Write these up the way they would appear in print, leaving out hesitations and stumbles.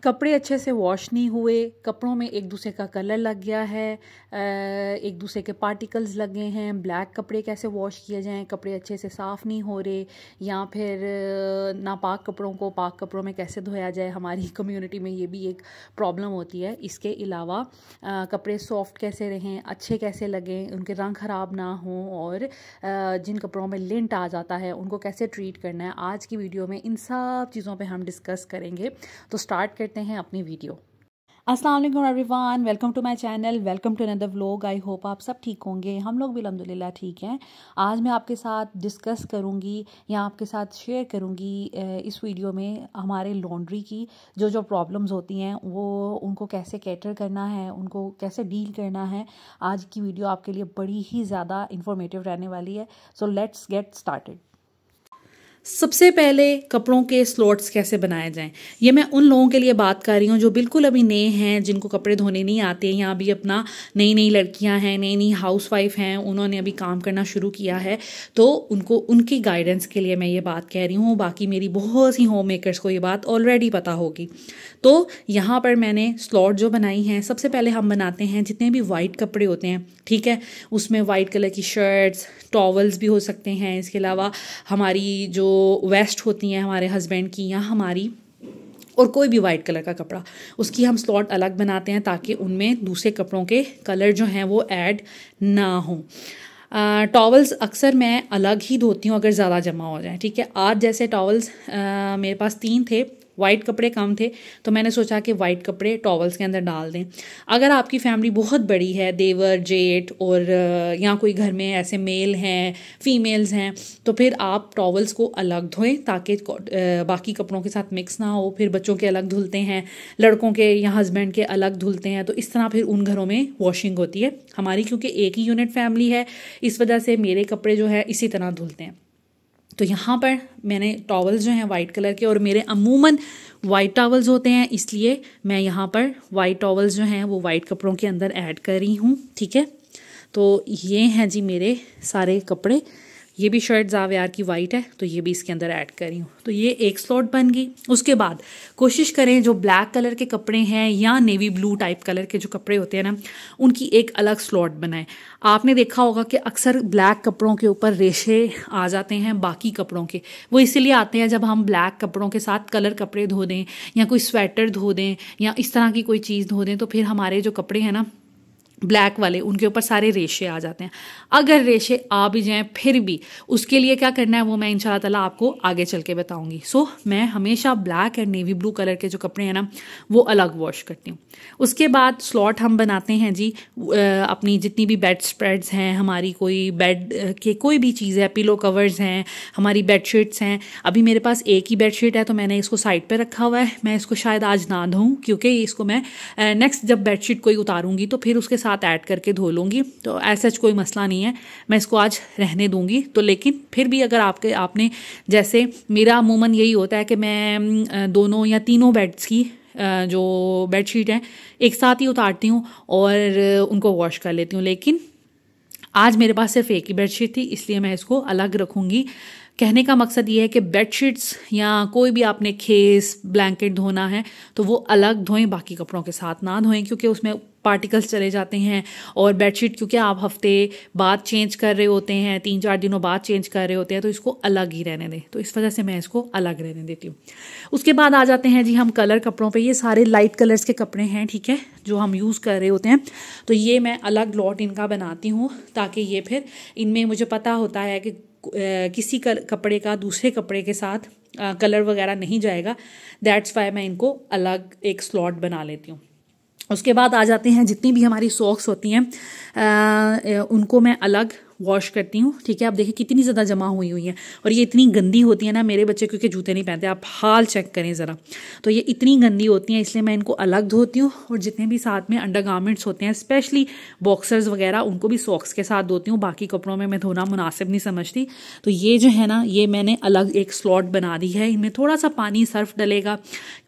कपड़े अच्छे से वॉश नहीं हुए, कपड़ों में एक दूसरे का कलर लग गया है, एक दूसरे के पार्टिकल्स लगे हैं, ब्लैक कपड़े कैसे वॉश किए जाएं, कपड़े अच्छे से साफ़ नहीं हो रहे, या फिर नापाक कपड़ों को पाक कपड़ों में कैसे धोया जाए। हमारी कम्युनिटी में ये भी एक प्रॉब्लम होती है। इसके अलावा कपड़े सॉफ्ट कैसे रहें, अच्छे कैसे लगें, उनके रंग ख़राब ना हों, और जिन कपड़ों में लिंट आ जाता है उनको कैसे ट्रीट करना है। आज की वीडियो में इन सब चीज़ों पे हम डिस्कस करेंगे। तो स्टार्ट करते हैं अपनी वीडियो। अस्सलाम वालेकुम everyone, welcome to my channel, welcome to another vlog. I hope आप सब ठीक होंगे। हम लोग भी अल्हम्दुलिल्लाह ठीक हैं। आज मैं आपके साथ डिस्कस करूंगी या आपके साथ शेयर करूंगी इस वीडियो में हमारे लॉन्ड्री की जो प्रॉब्लम्स होती हैं वो उनको कैसे कैटर करना है, उनको कैसे डील करना है। आज की वीडियो आपके लिए बड़ी ही ज़्यादा इंफॉर्मेटिव रहने वाली है। So let's get started. सबसे पहले कपड़ों के स्लॉट्स कैसे बनाए जाएं, ये मैं उन लोगों के लिए बात कर रही हूँ जो बिल्कुल अभी नए हैं, जिनको कपड़े धोने नहीं आते, या अभी अपना नई नई लड़कियां हैं, नई नई हाउसवाइफ हैं, उन्होंने अभी काम करना शुरू किया है, तो उनको उनकी गाइडेंस के लिए मैं ये बात कह रही हूँ। बाकी मेरी बहुत सी होम मेकर्स को ये बात ऑलरेडी पता होगी। तो यहाँ पर मैंने स्लॉट जो बनाई हैं, सबसे पहले हम बनाते हैं जितने भी वाइट कपड़े होते हैं, ठीक है, उसमें वाइट कलर की शर्ट्स, टॉवल्स भी हो सकते हैं। इसके अलावा हमारी जो वेस्ट होती हैं हमारे हस्बैंड की, या हमारी और कोई भी वाइट कलर का कपड़ा, उसकी हम स्लॉट अलग बनाते हैं ताकि उनमें दूसरे कपड़ों के कलर जो हैं वो ऐड ना हों। टॉवल्स अक्सर मैं अलग ही धोती हूँ अगर ज़्यादा जमा हो जाए, ठीक है। आज जैसे टॉवल्स मेरे पास 3 थे, वाइट कपड़े कम थे, तो मैंने सोचा कि वाइट कपड़े टॉवल्स के अंदर डाल दें। अगर आपकी फैमिली बहुत बड़ी है, देवर जेठ और या कोई घर में ऐसे मेल हैं, फीमेल्स हैं, तो फिर आप टॉवल्स को अलग धोएं ताकि बाकी कपड़ों के साथ मिक्स ना हो। फिर बच्चों के अलग धुलते हैं, लड़कों के या हस्बैंड के अलग धुलते हैं, तो इस तरह फिर उन घरों में वॉशिंग होती है। हमारी क्योंकि एक ही यूनिट फैमिली है, इस वजह से मेरे कपड़े जो है इसी तरह धुलते हैं। तो यहाँ पर मैंने टॉवल्स जो हैं वाइट कलर के, और मेरे अमूमन वाइट टॉवल्स होते हैं, इसलिए मैं यहाँ पर वाइट टॉवल्स जो हैं वो वाइट कपड़ों के अंदर ऐड कर रही हूँ, ठीक है। तो ये हैं जी मेरे सारे कपड़े। ये भी शर्ट जावियार की वाइट है, तो ये भी इसके अंदर ऐड कर रही हूँ। तो ये एक स्लॉट बन गई। उसके बाद कोशिश करें जो ब्लैक कलर के कपड़े हैं या नेवी ब्लू टाइप कलर के जो कपड़े होते हैं ना, उनकी एक अलग स्लॉट बनाएं। आपने देखा होगा कि अक्सर ब्लैक कपड़ों के ऊपर रेशे आ जाते हैं बाकी कपड़ों के। वो इसीलिए आते हैं जब हम ब्लैक कपड़ों के साथ कलर कपड़े धो दें, या कोई स्वेटर धो दें, या इस तरह की कोई चीज़ धो दें, तो फिर हमारे जो कपड़े हैं ना ब्लैक वाले, उनके ऊपर सारे रेशे आ जाते हैं। अगर रेशे आ भी जाएं फिर भी उसके लिए क्या करना है वो मैं इंशाल्लाह ताला आपको आगे चल के बताऊंगी। सो मैं हमेशा ब्लैक और नेवी ब्लू कलर के जो कपड़े हैं ना वो अलग वॉश करती हूँ। उसके बाद स्लॉट हम बनाते हैं जी अपनी जितनी भी बेड स्प्रेड्स हैं, हमारी कोई बेड के कोई भी चीज़ है, पिलो कवर्स हैं, हमारी बेडशीट्स हैं। अभी मेरे पास एक ही बेडशीट है तो मैंने इसको साइड पर रखा हुआ है। मैं इसको शायद आज ना धोऊं क्योंकि इसको मैं नेक्स्ट जब बेडशीट कोई उतारूंगी तो फिर उसके साथ ऐड करके धो लूँगी, तो ऐसा कोई मसला नहीं है, मैं इसको आज रहने दूंगी। तो लेकिन फिर भी अगर आपने जैसे मेरा अमूमन यही होता है कि मैं दोनों या तीनों बेड्स की जो बेडशीट है एक साथ ही उतारती हूँ और उनको वॉश कर लेती हूँ। लेकिन आज मेरे पास सिर्फ एक ही बेडशीट थी, इसलिए मैं इसको अलग रखूँगी। कहने का मकसद ये है कि बेडशीट्स या कोई भी आपने खेस ब्लैंकेट धोना है तो वो अलग धोएं, बाकी कपड़ों के साथ ना धोएं, क्योंकि उसमें पार्टिकल्स चले जाते हैं। और बेडशीट क्योंकि आप हफ्ते बाद चेंज कर रहे होते हैं, 3-4 दिनों बाद चेंज कर रहे होते हैं, तो इसको अलग ही रहने दें। तो इस वजह से मैं इसको अलग रहने देती हूँ। उसके बाद आ जाते हैं जी हम कलर कपड़ों पे। ये सारे लाइट कलर्स के कपड़े हैं, ठीक है, जो हम यूज़ कर रहे होते हैं। तो ये मैं अलग लॉट इनका बनाती हूँ ताकि ये फिर इनमें मुझे पता होता है कि किसी कपड़े का दूसरे कपड़े के साथ कलर वगैरह नहीं जाएगा। दैट्स वाई मैं इनको अलग एक स्लॉट बना लेती हूँ। उसके बाद आ जाते हैं जितनी भी हमारी सॉक्स होती हैं उनको मैं अलग वॉश करती हूँ, ठीक है। आप देखिए कितनी ज़्यादा जमा हुई हैं, और ये इतनी गंदी होती है ना, मेरे बच्चे क्योंकि जूते नहीं पहनते, आप हाल चेक करें ज़रा, तो ये इतनी गंदी होती हैं, इसलिए मैं इनको अलग धोती हूँ। और जितने भी साथ में अंडरगारमेंट्स होते हैं, स्पेशली बॉक्सर्स वगैरह, उनको भी सॉक्स के साथ धोती हूँ। बाकी कपड़ों में मैं धोना मुनासिब नहीं समझती। तो ये जो है ना, ये मैंने अलग एक स्लॉट बना दी है। इनमें थोड़ा सा पानी सर्फ डलेगा,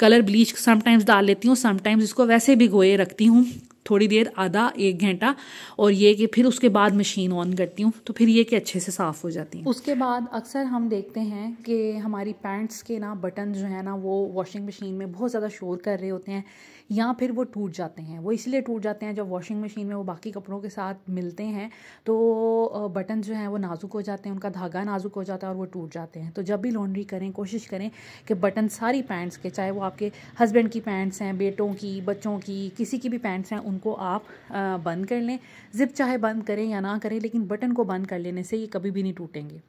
कलर ब्लीच समटाइम्स डाल लेती हूँ, समटाइम्स इसको वैसे भिगोए रखती हूँ थोड़ी देर, आधा 1 घंटा, और ये कि फिर उसके बाद मशीन ऑन करती हूँ, तो फिर ये कि अच्छे से साफ़ हो जाती हैं। उसके बाद अक्सर हम देखते हैं कि हमारी पैंट्स के ना बटन जो है ना वो वॉशिंग मशीन में बहुत ज़्यादा शोर कर रहे होते हैं, या फिर वो टूट जाते हैं। वो इसलिए टूट जाते हैं, जब वॉशिंग मशीन में वो बाकी कपड़ों के साथ मिलते हैं तो बटन जो हैं वो नाजुक हो जाते हैं, उनका धागा नाजुक हो जाता है और वो टूट जाते हैं। तो जब भी लॉन्ड्री करें कोशिश करें कि बटन सारी पैंट्स के, चाहे वो आपके हस्बैंड की पैंट्स हैं, बेटों की, बच्चों की, किसी की भी पैंट्स हैं, उनको आप बंद कर लें। ज़िप चाहे बंद करें या ना करें, लेकिन बटन को बंद कर लेने से ये कभी भी नहीं टूटेंगे।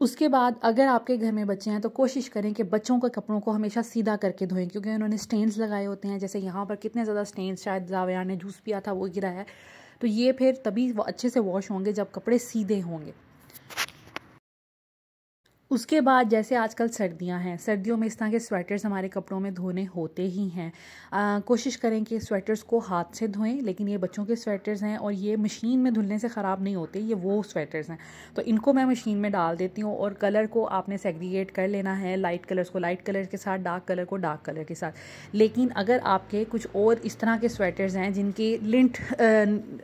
उसके बाद अगर आपके घर में बच्चे हैं तो कोशिश करें कि बच्चों के कपड़ों को हमेशा सीधा करके धोएं, क्योंकि उन्होंने स्टेन्स लगाए होते हैं। जैसे यहाँ पर कितने ज़्यादा स्टेन्स, शायद जाविया ने जूस पिया था वो गिरा है, तो ये फिर तभी अच्छे से वॉश होंगे जब कपड़े सीधे होंगे। उसके बाद जैसे आजकल सर्दियां हैं, सर्दियों में इस तरह के स्वेटर्स हमारे कपड़ों में धोने होते ही हैं। कोशिश करें कि स्वेटर्स को हाथ से धोएं, लेकिन ये बच्चों के स्वेटर्स हैं और ये मशीन में धुलने से ख़राब नहीं होते, ये वो स्वेटर्स हैं। तो इनको मैं मशीन में डाल देती हूँ और कलर को आपने सेग्रीगेट कर लेना है, लाइट कलर्स को लाइट कलर के साथ, डार्क कलर को डार्क कलर के साथ। लेकिन अगर आपके कुछ और इस तरह के स्वेटर्स हैं जिनके लिंट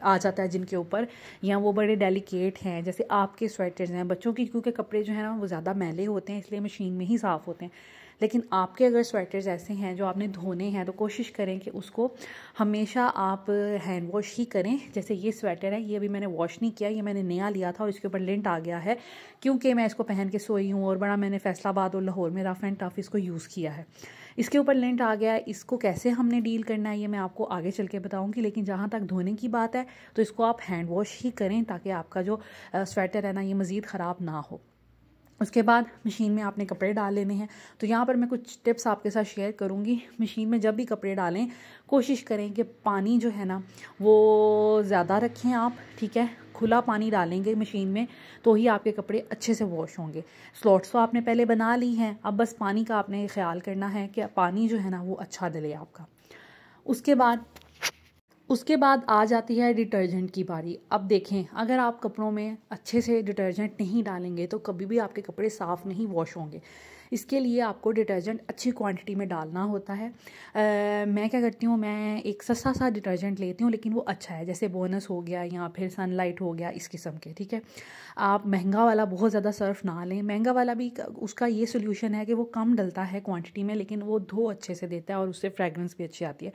आ जाता है जिनके ऊपर, या वो बड़े डेलिकेट हैं, जैसे आपके स्वेटर्स हैं, बच्चों की क्योंकि कपड़े जो है ना वो ज़्यादा मैले होते हैं इसलिए मशीन में ही साफ़ होते हैं। लेकिन आपके अगर स्वेटर्स ऐसे हैं जो आपने धोने हैं तो कोशिश करें कि उसको हमेशा आप हैंड वॉश ही करें। जैसे ये स्वेटर है, ये अभी मैंने वॉश नहीं किया, ये मैंने नया लिया था और इसके ऊपर लिंट आ गया है क्योंकि मैं इसको पहन के सोई हूँ और बड़ा मैंने फैसलाबाद और लाहौर में रफ एंड टफ इसको यूज़ किया है। इसके ऊपर लिंट आ गया है, इसको कैसे हमने डील करना है ये मैं आपको आगे चल के बताऊँगी। लेकिन जहाँ तक धोने की बात है तो इसको आप हैंड वॉश ही करें ताकि आपका जो स्वेटर है ना ये मज़ीद ख़राब ना हो। उसके बाद मशीन में आपने कपड़े डाल लेने हैं। तो यहाँ पर मैं कुछ टिप्स आपके साथ शेयर करूँगी। मशीन में जब भी कपड़े डालें कोशिश करें कि पानी जो है ना वो ज़्यादा रखें आप, ठीक है। खुला पानी डालेंगे मशीन में तो ही आपके कपड़े अच्छे से वॉश होंगे। स्लॉट्स तो आपने पहले बना ली हैं, अब बस पानी का आपने ख्याल करना है कि पानी जो है ना वो अच्छा डले आपका। उसके बाद आ जाती है डिटर्जेंट की बारी। अब देखें, अगर आप कपड़ों में अच्छे से डिटर्जेंट नहीं डालेंगे तो कभी भी आपके कपड़े साफ़ नहीं वॉश होंगे। इसके लिए आपको डिटर्जेंट अच्छी क्वांटिटी में डालना होता है। मैं क्या करती हूँ, मैं एक सस्ता सा डिटर्जेंट लेती हूँ लेकिन वो अच्छा है, जैसे बोनस हो गया या फिर सनलाइट हो गया, इस किस्म के, ठीक है। आप महंगा वाला बहुत ज़्यादा सर्फ ना लें। महंगा वाला भी उसका ये सोल्यूशन है कि वो कम डलता है क्वांटिटी में, लेकिन वो धो अच्छे से देता है और उससे फ्रेगरेंस भी अच्छी आती है।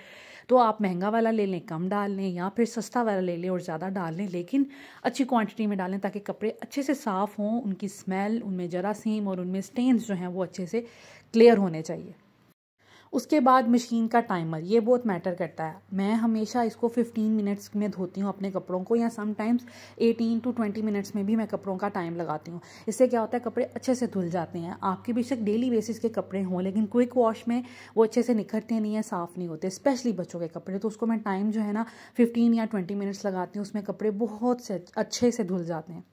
तो आप महंगा वाला ले लें, कम डाल लें, या फिर सस्ता वाला ले लें और ज़्यादा डाल लें, लेकिन अच्छी क्वांटिटी में डालें ताकि कपड़े अच्छे से साफ़ हों, उनकी स्मेल, उनमें जरासीम और उनमें स्टेन्स जो हैं वो अच्छे से क्लियर होने चाहिए। उसके बाद मशीन का टाइमर, ये बहुत मैटर करता है। मैं हमेशा इसको 15 मिनट्स में धोती हूँ अपने कपड़ों को, या समटाइम्स 18 to 20 मिनट्स में भी मैं कपड़ों का टाइम लगाती हूँ। इससे क्या होता है, कपड़े अच्छे से धुल जाते हैं। आपके बेशक डेली बेसिस के कपड़े हों लेकिन क्विक वॉश में वो अच्छे से निखरते नहीं हैं, साफ़ नहीं होते, स्पेशली बच्चों के कपड़े। तो उसको मैं टाइम जो है ना 15 या 20 मिनट्स लगाती हूँ, उसमें कपड़े बहुत से अच्छे से धुल जाते हैं।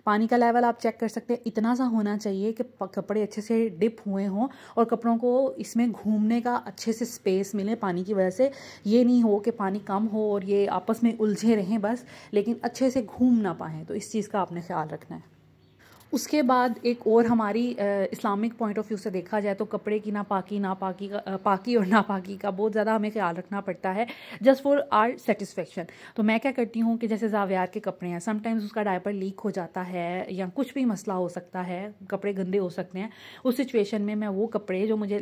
पानी का लेवल आप चेक कर सकते हैं, इतना सा होना चाहिए कि कपड़े अच्छे से डिप हुए हों और कपड़ों को इसमें घूमने का अच्छे से स्पेस मिले पानी की वजह से। ये नहीं हो कि पानी कम हो और ये आपस में उलझे रहें बस, लेकिन अच्छे से घूम ना पाएँ। तो इस चीज़ का आपने ख्याल रखना है। उसके बाद एक और हमारी इस्लामिक पॉइंट ऑफ व्यू से देखा जाए तो कपड़े की पाकी और नापाकी का बहुत ज़्यादा हमें ख्याल रखना पड़ता है, जस्ट फॉर आर सेटिस्फेक्शन। तो मैं क्या करती हूँ कि जैसे जावियार के कपड़े हैं, समटाइम्स उसका डायपर लीक हो जाता है या कुछ भी मसला हो सकता है, कपड़े गंदे हो सकते हैं। उस सिचुएशन में मैं वो कपड़े जो मुझे,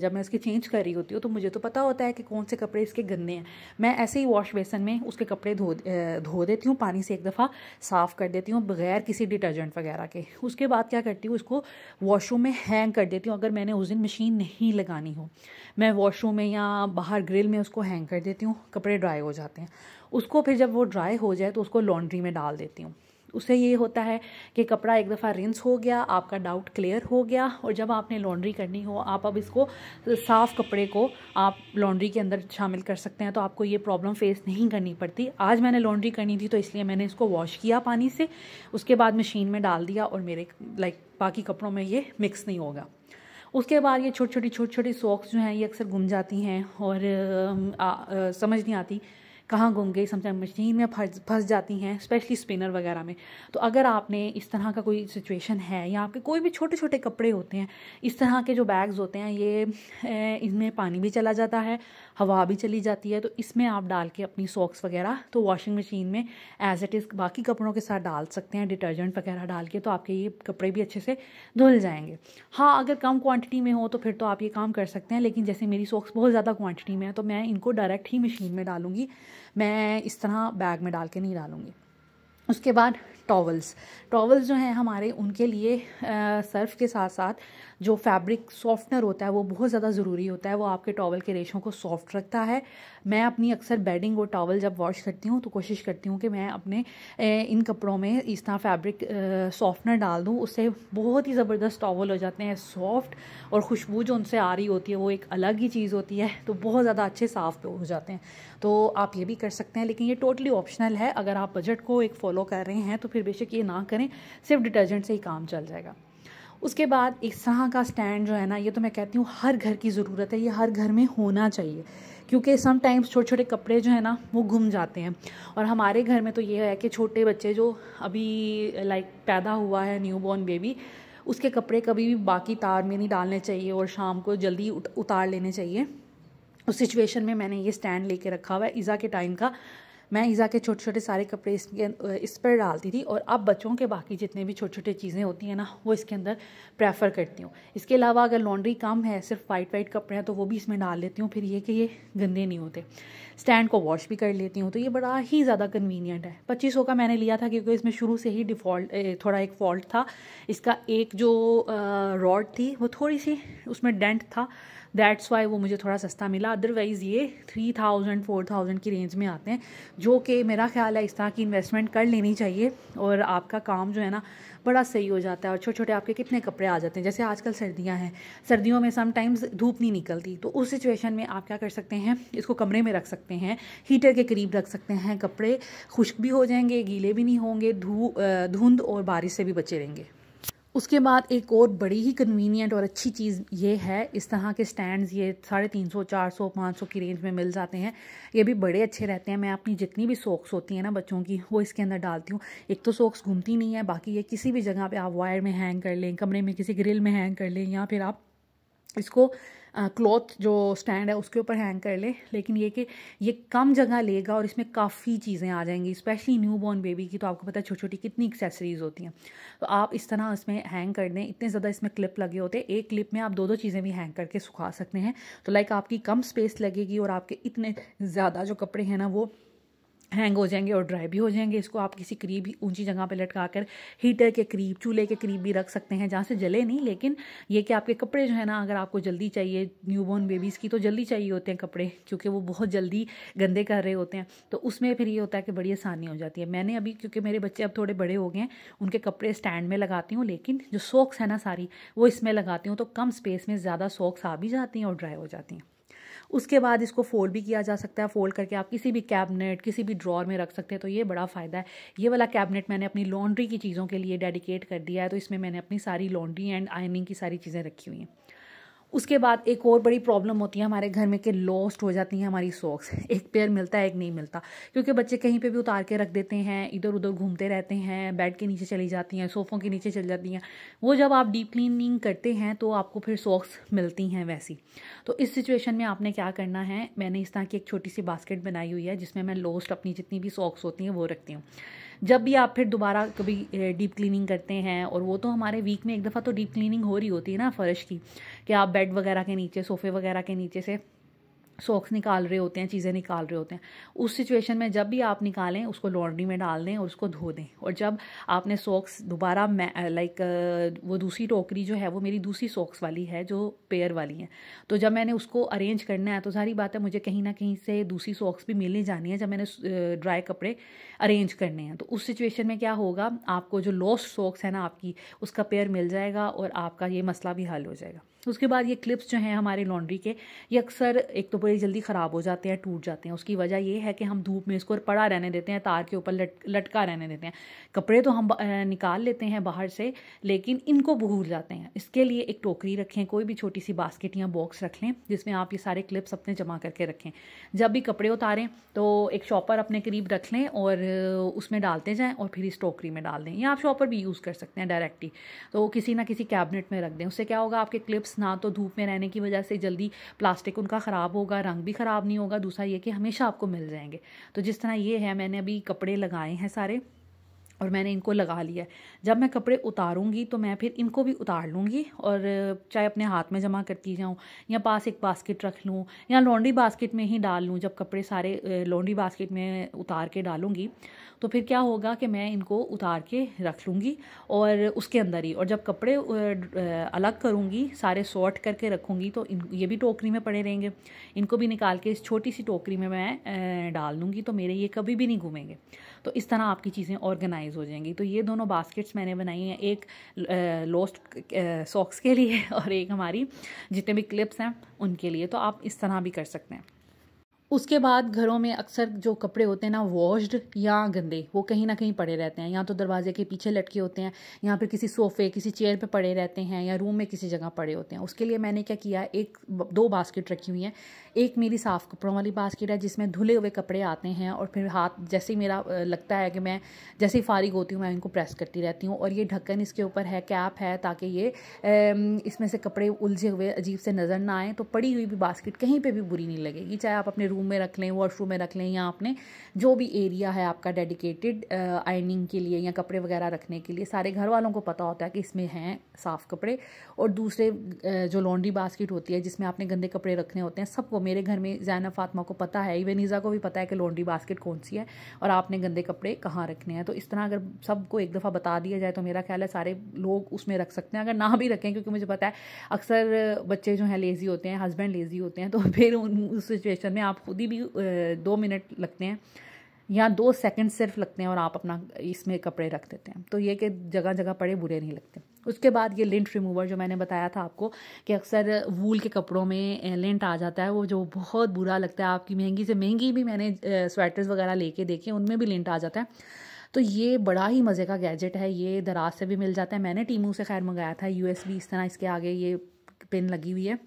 जब मैं उसकी चेंज कर रही होती हूँ तो मुझे तो पता होता है कि कौन से कपड़े इसके गंदे हैं, मैं ऐसे ही वॉश बेसन में उसके कपड़े धो देती हूँ, पानी से एक दफ़ा साफ़ कर देती हूँ बग़ैर किसी डिटर्जेंट वगैरह के। उसके बाद क्या करती हूँ, इसको वॉशरूम में हैंग कर देती हूँ। अगर मैंने उस दिन मशीन नहीं लगानी हो, मैं वॉशरूम में या बाहर ग्रिल में उसको हैंग कर देती हूँ, कपड़े ड्राई हो जाते हैं। उसको फिर जब वो ड्राई हो जाए तो उसको लॉन्ड्री में डाल देती हूँ। उससे ये होता है कि कपड़ा एक दफ़ा रिंस हो गया, आपका डाउट क्लियर हो गया, और जब आपने लॉन्ड्री करनी हो, आप अब इसको साफ़ कपड़े को आप लॉन्ड्री के अंदर शामिल कर सकते हैं, तो आपको ये प्रॉब्लम फेस नहीं करनी पड़ती। आज मैंने लॉन्ड्री करनी थी तो इसलिए मैंने इसको वॉश किया पानी से, उसके बाद मशीन में डाल दिया और मेरे बाकी कपड़ों में ये मिक्स नहीं होगा। उसके बाद ये छोटी छोटी सॉक्स जो हैं ये अक्सर गुम जाती हैं और समझ नहीं आती कहाँ गुम गई, समटाइम मशीन में फंस जाती हैं, स्पेशली स्पिनर वगैरह में। तो अगर आपने इस तरह का कोई सिचुएशन है या आपके कोई भी छोटे छोटे कपड़े होते हैं, इस तरह के जो बैग्स होते हैं ये इनमें पानी भी चला जाता है, हवा भी चली जाती है, तो इसमें आप डाल के अपनी सॉक्स वगैरह तो वॉशिंग मशीन में एज इट इज़ बाकी कपड़ों के साथ डाल सकते हैं, डिटर्जेंट वगैरह डाल के, तो आपके ये कपड़े भी अच्छे से धुल जाएंगे। हाँ, अगर कम क्वांटिटी में हो तो फिर तो आप ये काम कर सकते हैं, लेकिन जैसे मेरी सॉक्स बहुत ज़्यादा क्वांटिटी में है तो मैं इनको डायरेक्ट ही मशीन में डालूंगी, मैं इस तरह बैग में डाल के नहीं डालूंगी। उसके बाद टॉवल्स जो हैं हमारे, उनके लिए सर्फ के साथ साथ जो फैब्रिक सॉफ्टनर होता है वो बहुत ज़्यादा ज़रूरी होता है, वो आपके टॉवल के रेशों को सॉफ्ट रखता है। मैं अपनी अक्सर बेडिंग और टॉवल जब वॉश करती हूँ तो कोशिश करती हूँ कि मैं अपने इन कपड़ों में इस तरह फैब्रिक सॉफ्टनर डाल दूँ, उससे बहुत ही ज़बरदस्त टॉवल हो जाते हैं सॉफ्ट, और खुशबू जो उनसे आ रही होती है वो एक अलग ही चीज़ होती है, तो बहुत ज़्यादा अच्छे साफ़ हो जाते हैं। तो आप ये भी कर सकते हैं, लेकिन ये टोटली ऑप्शनल है। अगर आप बजट को एक फॉलो कर रहे हैं तो फिर बेशक ये ना करें, सिर्फ डिटर्जेंट से ही काम चल जाएगा। उसके बाद इस तरह का स्टैंड जो है ना, ये तो मैं कहती हूँ हर घर की ज़रूरत है, ये हर घर में होना चाहिए, क्योंकि समटाइम्स छोटे छोटे कपड़े जो है ना वो गुम जाते हैं। और हमारे घर में तो ये है कि छोटे बच्चे जो अभी पैदा हुआ है, न्यू बॉर्न बेबी, उसके कपड़े कभी भी बाकी तार में नहीं डालने चाहिए और शाम को जल्दी उतार लेने चाहिए। उस सिचुएशन में मैंने ये स्टैंड लेके रखा हुआ है ईज़ा के टाइम का। मैं ईज़ा के छोटे छोटे सारे कपड़े इस पर डालती थी, और अब बच्चों के बाकी जितने भी छोटे छोटे चीज़ें होती हैं ना वो इसके अंदर प्रेफर करती हूँ। इसके अलावा अगर लॉन्ड्री कम है, सिर्फ वाइट कपड़े हैं, तो वो भी इसमें डाल लेती हूँ, फिर ये कि ये गंदे नहीं होते। स्टैंड को वॉश भी कर लेती हूँ, तो ये बड़ा ही ज़्यादा कन्वीनियंट है। 2500 का मैंने लिया था, क्योंकि इसमें शुरू से ही थोड़ा एक फॉल्ट था। इसका एक जो रॉड थी वो थोड़ी सी उसमें डेंट था, दैट्स वाई वो मुझे थोड़ा सस्ता मिला। अदरवाइज़ ये 3000-4000 की रेंज में आते हैं, जो कि मेरा ख्याल है इस तरह की इन्वेस्टमेंट कर लेनी चाहिए, और आपका काम जो है ना बड़ा सही हो जाता है। और छोटे छोटे आपके कितने कपड़े आ जाते हैं, जैसे आजकल सर्दियां हैं, सर्दियों में समटाइम्स धूप नहीं निकलती, तो उस सिचुएशन में आप क्या कर सकते हैं, इसको कमरे में रख सकते हैं, हीटर के करीब रख सकते हैं, कपड़े खुश्क भी हो जाएंगे, गीले भी नहीं होंगे, धुंध और बारिश से भी बचे रहेंगे। उसके बाद एक और बड़ी ही कन्वीनियंट और अच्छी चीज़ ये है, इस तरह के स्टैंड्स ये 350, 400, 500 की रेंज में मिल जाते हैं। ये भी बड़े अच्छे रहते हैं। मैं अपनी जितनी भी सॉक्स होती हैं ना बच्चों की, वो इसके अंदर डालती हूँ। एक तो सॉक्स घूमती नहीं है, बाकी ये किसी भी जगह पे आप वायर में हैंग कर लें, कमरे में किसी ग्रिल में हैंग कर लें, या फिर आप इसको क्लॉथ जो स्टैंड है उसके ऊपर हैंग कर ले। लेकिन ये कि ये कम जगह लेगा और इसमें काफ़ी चीज़ें आ जाएंगी, स्पेशली न्यू बॉर्न बेबी की, तो आपको पता है छोटी छोटी कितनी एक्सेसरीज होती हैं। तो आप इस तरह इसमें हैंग कर दें, इतने ज़्यादा इसमें क्लिप लगे होते हैं, एक क्लिप में आप दो चीज़ें भी हैंग करके सुखा सकते हैं। तो आपकी कम स्पेस लगेगी और आपके इतने ज़्यादा जो कपड़े हैं ना वो हैंग हो जाएंगे और ड्राई भी हो जाएंगे। इसको आप किसी करीब ही ऊंची जगह पे लटका कर हीटर के करीब, चूल्हे के करीब भी रख सकते हैं, जहाँ से जले नहीं। लेकिन ये कि आपके कपड़े जो है ना, अगर आपको जल्दी चाहिए, न्यूबॉर्न बेबीज़ की तो जल्दी चाहिए होते हैं कपड़े, क्योंकि वो बहुत जल्दी गंदे कर रहे होते हैं, तो उसमें फिर ये होता है कि बड़ी आसानी हो जाती है। मैंने अभी, क्योंकि मेरे बच्चे अब थोड़े बड़े हो गए हैं, उनके कपड़े स्टैंड में लगाती हूँ, लेकिन जो सॉक्स है ना सारी वो इसमें लगाती हूँ, तो कम स्पेस में ज़्यादा सॉक्स आ भी जाती हैं और ड्राई हो जाती हैं। उसके बाद इसको फोल्ड भी किया जा सकता है, फोल्ड करके आप किसी भी कैबिनेट, किसी भी ड्रॉर में रख सकते हैं, तो ये बड़ा फ़ायदा है। ये वाला कैबिनेट मैंने अपनी लॉन्ड्री की चीज़ों के लिए डेडिकेट कर दिया है, तो इसमें मैंने अपनी सारी लॉन्ड्री एंड आयरनिंग की सारी चीज़ें रखी हुई हैं। उसके बाद एक और बड़ी प्रॉब्लम होती है हमारे घर में कि लॉस्ट हो जाती हैं हमारी सॉक्स। एक पेयर मिलता है, एक नहीं मिलता, क्योंकि बच्चे कहीं पे भी उतार के रख देते हैं, इधर उधर घूमते रहते हैं, बेड के नीचे चली जाती हैं, सोफ़ों के नीचे चली जाती हैं। वो जब आप डीप क्लीनिंग करते हैं तो आपको फिर सॉक्स मिलती हैं वैसी। तो इस सिचुएशन में आपने क्या करना है, मैंने इस तरह की एक छोटी सी बास्केट बनाई हुई है जिसमें मैं लॉस्ट अपनी जितनी भी सॉक्स होती हैं वो रखती हूँ। जब भी आप फिर दोबारा कभी डीप क्लीनिंग करते हैं, और वो तो हमारे वीक में एक दफ़ा तो डीप क्लीनिंग हो रही होती है ना फ़र्श की, कि आप बेड वगैरह के नीचे, सोफ़े वगैरह के नीचे से सॉक्स निकाल रहे होते हैं, चीज़ें निकाल रहे होते हैं। उस सिचुएशन में जब भी आप निकालें, उसको लॉन्ड्री में डाल दें और उसको धो दें। और जब आपने सॉक्स दोबारा वो दूसरी टोकरी जो है वो मेरी दूसरी सॉक्स वाली है, जो पेयर वाली है, तो जब मैंने उसको अरेंज करना है तो सारी बात है मुझे कहीं ना कहीं से दूसरी सॉक्स भी मिलनी जानी है जब मैंने ड्राई कपड़े अरेंज करने हैं। तो उस सिचुएशन में क्या होगा, आपको जो लॉस्ट सॉक्स है ना आपकी, उसका पेयर मिल जाएगा और आपका ये मसला भी हल हो जाएगा। उसके बाद ये क्लिप्स जो हैं हमारे लॉन्ड्री के, ये अक्सर एक तो बड़ी जल्दी ख़राब हो जाते हैं, टूट जाते हैं। उसकी वजह ये है कि हम धूप में इसको पड़ा रहने देते हैं, तार के ऊपर लटका रहने देते हैं। कपड़े तो हम निकाल लेते हैं बाहर से, लेकिन इनको भूल जाते हैं। इसके लिए एक टोकरी रखें, कोई भी छोटी सी बास्केट या बॉक्स रख लें जिसमें आप ये सारे क्लिप्स अपने जमा करके रखें। जब भी कपड़े उतारें तो एक शॉपर अपने करीब रख लें और उसमें डालते जाएँ और फिर इस टोकरी में डाल दें, या आप शॉपर भी यूज़ कर सकते हैं डायरेक्टली। तो किसी ना किसी कैबिनेट में रख दें। उससे क्या होगा, आपके क्लिप्स ना तो धूप में रहने की वजह से जल्दी प्लास्टिक उनका ख़राब होगा, रंग भी ख़राब नहीं होगा। दूसरा ये कि हमेशा आपको मिल जाएंगे। तो जिस तरह ये है, मैंने अभी कपड़े लगाए हैं सारे और मैंने इनको लगा लिया है। जब मैं कपड़े उतारूंगी तो मैं फिर इनको भी उतार लूँगी और चाहे अपने हाथ में जमा करती जाऊँ या पास एक बास्केट रख लूँ या लॉन्ड्री बास्केट में ही डाल लूँ। जब कपड़े सारे लॉन्ड्री बास्केट में उतार के डालूँगी तो फिर क्या होगा कि मैं इनको उतार के रख लूँगी और उसके अंदर ही, और जब कपड़े अलग करूँगी सारे सॉर्ट करके रखूँगी तो ये भी टोकरी में पड़े रहेंगे। इनको भी निकाल के इस छोटी सी टोकरी में मैं डाल दूँगी, तो मेरे ये कभी भी नहीं घूमेंगे। तो इस तरह आपकी चीज़ें ऑर्गेनाइज हो जाएंगी। तो ये दोनों बास्केट्स मैंने बनाई हैं, एक लॉस्ट सॉक्स के लिए और एक हमारी जितने भी क्लिप्स हैं उनके लिए। तो आप इस तरह भी कर सकते हैं। उसके बाद घरों में अक्सर जो कपड़े होते हैं ना, वॉश्ड या गंदे, वो कहीं ना कहीं पड़े रहते हैं। या तो दरवाजे के पीछे लटके होते हैं, या फिर किसी सोफ़े किसी चेयर पे पड़े रहते हैं, या रूम में किसी जगह पड़े होते हैं। उसके लिए मैंने क्या किया, दो बास्केट रखी हुई हैं। एक मेरी साफ़ कपड़ों वाली बास्केट है जिसमें धुले हुए कपड़े आते हैं, और फिर हाथ जैसे ही मेरा लगता है कि मैं जैसे ही फारिग होती हूँ मैं इनको प्रेस करती रहती हूँ। और ये ढक्कन इसके ऊपर है, कैप है, ताकि ये इसमें से कपड़े उलझे हुए अजीब से नज़र ना आए। तो पड़ी हुई भी बास्केट कहीं पे भी बुरी नहीं लगेगी, चाहे आप अपने रूम में रख लें, वॉशरूम में रख लें, या अपने जो भी एरिया है आपका डेडिकेटेड आयरनिंग के लिए या कपड़े वगैरह रखने के लिए। सारे घर वालों को पता होता है कि इसमें हैं साफ़ कपड़े। और दूसरे जो लॉन्ड्री बास्केट होती है जिसमें आपने गंदे कपड़े रखने होते हैं, सबको, मेरे घर में ज़ैनब फातिमा को पता है, इवन नीज़ा को भी पता है कि लॉन्ड्री बास्केट कौन सी है और आपने गंदे कपड़े कहाँ रखने हैं। तो इस तरह अगर सबको एक दफ़ा बता दिया जाए तो मेरा ख्याल है सारे लोग उसमें रख सकते हैं। अगर ना भी रखें, क्योंकि मुझे पता है अक्सर बच्चे जो हैं लेज़ी होते हैं, हस्बैंड लेज़ी होते हैं, तो फिर उस सिचुएशन में आप खुद ही भी 2 मिनट लगते हैं या 2 सेकंड सिर्फ लगते हैं और आप अपना इसमें कपड़े रख देते हैं। तो ये कि जगह जगह पड़े बुरे नहीं लगते। उसके बाद ये लिंट रिमूवर जो मैंने बताया था आपको कि अक्सर वूल के कपड़ों में लिंट आ जाता है, वो जो बहुत बुरा लगता है। आपकी महंगी से महंगी भी मैंने स्वेटर्स वगैरह लेके देखे, उनमें भी लिंट आ जाता है। तो ये बड़ा ही मज़े का गैजेट है, ये दराज से भी मिल जाता है। मैंने टीमू से खैर मंगाया था, USB इस तरह इसके आगे ये पिन लगी हुई है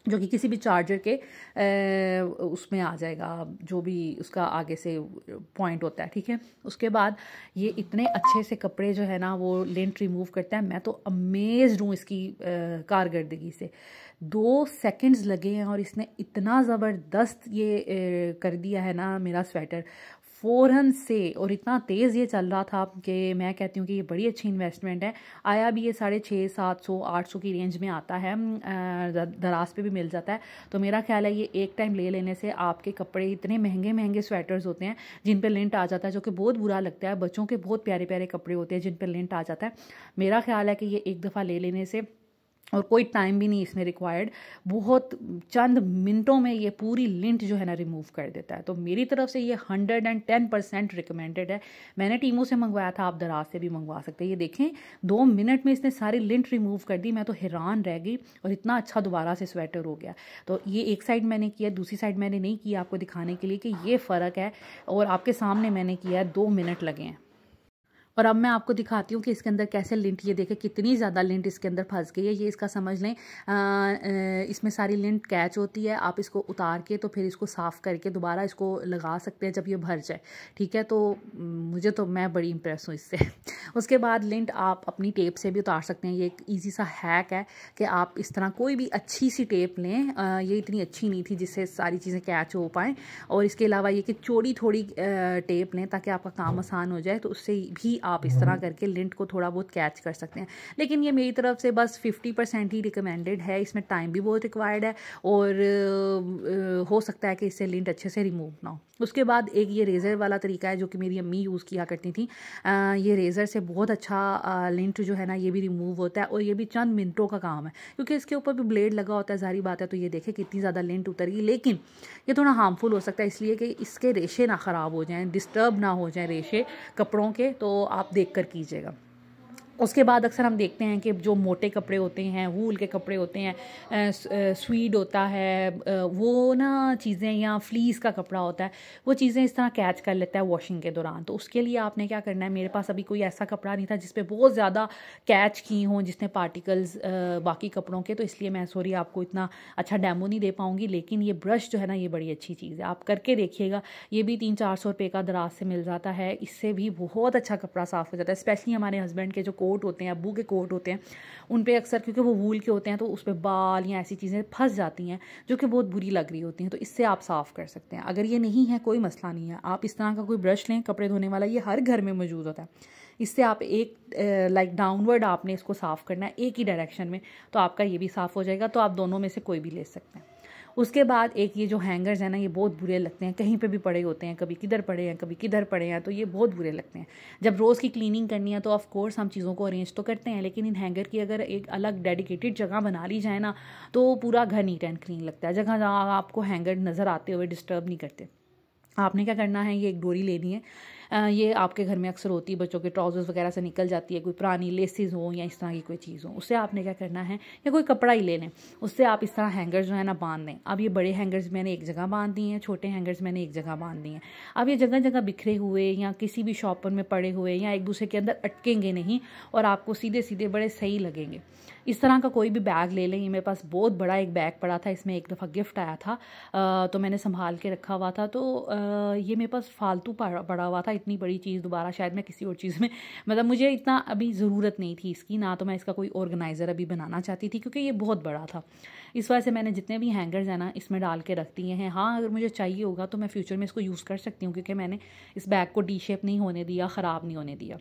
जो कि किसी भी चार्जर के उसमें आ जाएगा, जो भी उसका आगे से पॉइंट होता है, ठीक है। उसके बाद ये इतने अच्छे से कपड़े जो है ना वो लिंट रिमूव करता है। मैं तो अमेज़्ड हूँ इसकी कारकर्दगी से। 2 सेकंड्स लगे हैं और इसने इतना ज़बरदस्त ये कर दिया है ना मेरा स्वेटर फ़ौरन से, और इतना तेज़ ये चल रहा था कि मैं कहती हूँ कि ये बड़ी अच्छी इन्वेस्टमेंट है। आया भी ये 650, 700, 800 की रेंज में आता है, दराज पे भी मिल जाता है। तो मेरा ख्याल है ये एक टाइम ले लेने से आपके कपड़े, इतने महंगे महंगे स्वेटर्स होते हैं जिन पे लिंट आ जाता है, जो कि बहुत बुरा लगता है। बच्चों के बहुत प्यारे प्यारे कपड़े होते हैं जिन पे लिंट आ जाता है। मेरा ख्याल है कि ये एक दफ़ा ले लेने से, और कोई टाइम भी नहीं इसमें रिक्वायर्ड, बहुत चंद मिनटों में ये पूरी लिंट जो है ना रिमूव कर देता है। तो मेरी तरफ से ये 110% रिकमेंडेड है। मैंने टीमू से मंगवाया था, आप दराज से भी मंगवा सकते हैं। ये देखें 2 मिनट में इसने सारी लिंट रिमूव कर दी। मैं तो हैरान रह गई, और इतना अच्छा दोबारा से स्वेटर हो गया। तो ये एक साइड मैंने किया, दूसरी साइड मैंने नहीं किया, आपको दिखाने के लिए कि ये फ़र्क है, और आपके सामने मैंने किया, 2 मिनट लगे हैं। और अब मैं आपको दिखाती हूँ कि इसके अंदर कैसे लिंट, ये देखें कितनी ज़्यादा लिंट इसके अंदर फंस गई है। ये इसका समझ लें इसमें सारी लिंट कैच होती है। आप इसको उतार के तो फिर इसको साफ़ करके दोबारा इसको लगा सकते हैं जब ये भर जाए, ठीक है। तो मैं बड़ी इंप्रेस हूँ इससे। उसके बाद लिंट आप अपनी टेप से भी उतार सकते हैं। ये एक ईजी सा हैक है कि आप इस तरह कोई भी अच्छी सी टेप लें। ये इतनी अच्छी नहीं थी जिससे सारी चीज़ें कैच हो पाएँ। और इसके अलावा ये कि चौड़ी थोड़ी टेप लें ताकि आपका काम आसान हो जाए। तो उससे भी आप इस तरह करके लिंट को थोड़ा बहुत कैच कर सकते हैं। लेकिन ये मेरी तरफ से बस 50% ही रिकमेंडेड है। इसमें टाइम भी बहुत रिक्वायर्ड है, और हो सकता है कि इससे लिंट अच्छे से रिमूव ना हो। उसके बाद एक ये रेज़र वाला तरीका है जो कि मेरी अम्मी यूज़ किया करती थी। ये रेज़र से बहुत अच्छा लिंट जो है ना ये भी रिमूव होता है, और ये भी चंद मिनटों का काम है, क्योंकि इसके ऊपर भी ब्लेड लगा होता है, जारी बात है। तो ये देखें कितनी ज़्यादा लिंट उतर गई। लेकिन ये थोड़ा हार्मफुल हो सकता है, इसलिए कि इसके रेशे ना ख़राब हो जाएँ, डिस्टर्ब ना हो जाएँ रेशे कपड़ों के। तो आप देख कर कीजिएगा। उसके बाद अक्सर हम देखते हैं कि जो मोटे कपड़े होते हैं, वूल के कपड़े होते हैं, स्वीड होता है, वो ना चीज़ें, या फ्लीस का कपड़ा होता है, वो चीज़ें इस तरह कैच कर लेता है वॉशिंग के दौरान। तो उसके लिए आपने क्या करना है, मेरे पास अभी कोई ऐसा कपड़ा नहीं था जिस पे बहुत ज़्यादा कैच की हों, जिसने पार्टिकल्स बाकी कपड़ों के, तो इसलिए मैं सॉरी आपको इतना अच्छा डेमो नहीं दे पाऊँगी। लेकिन ये ब्रश जो है ना, ये बड़ी अच्छी चीज़ है, आप करके देखिएगा। ये भी 300-400 रुपये का दराज से मिल जाता है। इससे भी बहुत अच्छा कपड़ा साफ़ हो जाता है। स्पेशली हमारे हस्बैंड के जो कोट होते हैं, अब्बू के कोट होते हैं, उन पे अक्सर क्योंकि वो वूल के होते हैं तो उस पर बाल या ऐसी चीज़ें फंस जाती हैं जो कि बहुत बुरी लग रही होती हैं। तो इससे आप साफ़ कर सकते हैं। अगर ये नहीं है, कोई मसला नहीं है, आप इस तरह का कोई ब्रश लें कपड़े धोने वाला, ये हर घर में मौजूद होता है। इससे आप एक लाइक डाउनवर्ड आपने इसको साफ़ करना है, एक ही डायरेक्शन में, तो आपका ये भी साफ़ हो जाएगा। तो आप दोनों में से कोई भी ले सकते हैं। उसके बाद एक ये जो हैंगर्स हैं ना, ये बहुत बुरे लगते हैं, कहीं पे भी पड़े होते हैं, कभी किधर पड़े हैं, कभी किधर पड़े हैं, तो ये बहुत बुरे लगते हैं। जब रोज़ की क्लीनिंग करनी है तो ऑफ कोर्स हम चीज़ों को अरेंज तो करते हैं, लेकिन इन हैंगर की अगर एक अलग डेडिकेटेड जगह बना ली जाए ना, तो पूरा घर नीट एंड क्लीन लगता है। जगह जहाँ आपको हैंगर नज़र आते हुए डिस्टर्ब नहीं करते। आपने क्या करना है, ये एक डोरी लेनी है, ये आपके घर में अक्सर होती है, बच्चों के ट्राउजर्स वगैरह से निकल जाती है, कोई पुरानी लेसेस हो या इस तरह की कोई चीज़ हो, उससे आपने क्या करना है, या कोई कपड़ा ही ले लें, उससे आप इस तरह हैंगर्स जो है ना बांध दें। अब ये बड़े हैंगर्स मैंने एक जगह बांध दिए हैं, छोटे हैंगर्स मैंने एक जगह बांध दिए हैं। अब ये जगह जगह बिखरे हुए या किसी भी शॉपर में पड़े हुए या एक दूसरे के अंदर अटकेंगे नहीं और आपको सीधे सीधे बड़े सही लगेंगे। इस तरह का कोई भी बैग ले लें। ये मेरे पास बहुत बड़ा एक बैग पड़ा था, इसमें एक दफ़ा गिफ्ट आया था, तो मैंने संभाल के रखा हुआ था। तो ये मेरे पास फालतू पड़ा हुआ था, इतनी बड़ी चीज़ दोबारा शायद मैं किसी और चीज़ में, मतलब मुझे इतना अभी ज़रूरत नहीं थी इसकी, ना तो मैं इसका कोई ऑर्गेनाइज़र अभी बनाना चाहती थी क्योंकि ये बहुत बड़ा था। इस वजह से मैंने जितने भी हैंगर्स हैं ना, इसमें डाल के रख दिए हैं। हाँ, अगर मुझे चाहिए होगा तो मैं फ्यूचर में इसको यूज़ कर सकती हूँ, क्योंकि मैंने इस बैग को डी शेप नहीं होने दिया, ख़राब नहीं होने दिया।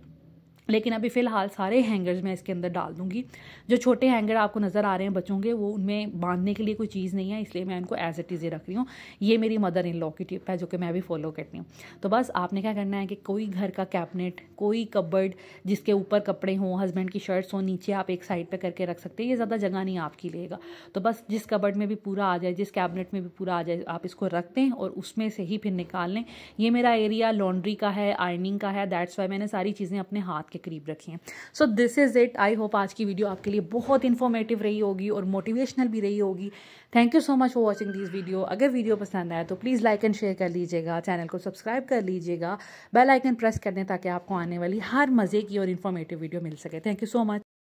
लेकिन अभी फ़िलहाल सारे हैंगर्स मैं इसके अंदर डाल दूँगी। जो छोटे हैंगर आपको नज़र आ रहे हैं बच्चों के, वो उनमें बांधने के लिए कोई चीज़ नहीं है, इसलिए मैं उनको एज़ इट इज़ रख रही हूँ। ये मेरी मदर इन लॉ की टिप है जो कि मैं भी फॉलो करती हूँ। तो बस आपने क्या करना है कि कोई घर का कैबिनेट, कोई कबर्ड जिसके ऊपर कपड़े हों, हस्बैंड की शर्ट्स हों, नीचे आप एक साइड पर करके रख सकते हैं। ये ज़्यादा जगह नहीं आपकी लेगा। तो बस जिस कबर्ड में भी पूरा आ जाए, जिस कैबिनेट में भी पूरा आ जाए, आप इसको रख दें और उसमें से ही फिर निकाल लें। ये मेरा एरिया लॉन्ड्री का है, आयरनिंग का है, दैट्स वाई मैंने सारी चीज़ें अपने हाथ के करीब रखी हैं। So this is it. I hope आज की वीडियो आपके लिए बहुत इन्फॉर्मेटिव रही होगी और मोटिवेशनल भी रही होगी। Thank you so much for watching this video. अगर वीडियो पसंद आए तो प्लीज़ लाइक एंड शेयर कर लीजिएगा, चैनल को सब्सक्राइब कर लीजिएगा, बेल आइकन प्रेस कर दें ताकि आपको आने वाली हर मज़े की और इन्फॉर्मेटिव वीडियो मिल सके। Thank you so much.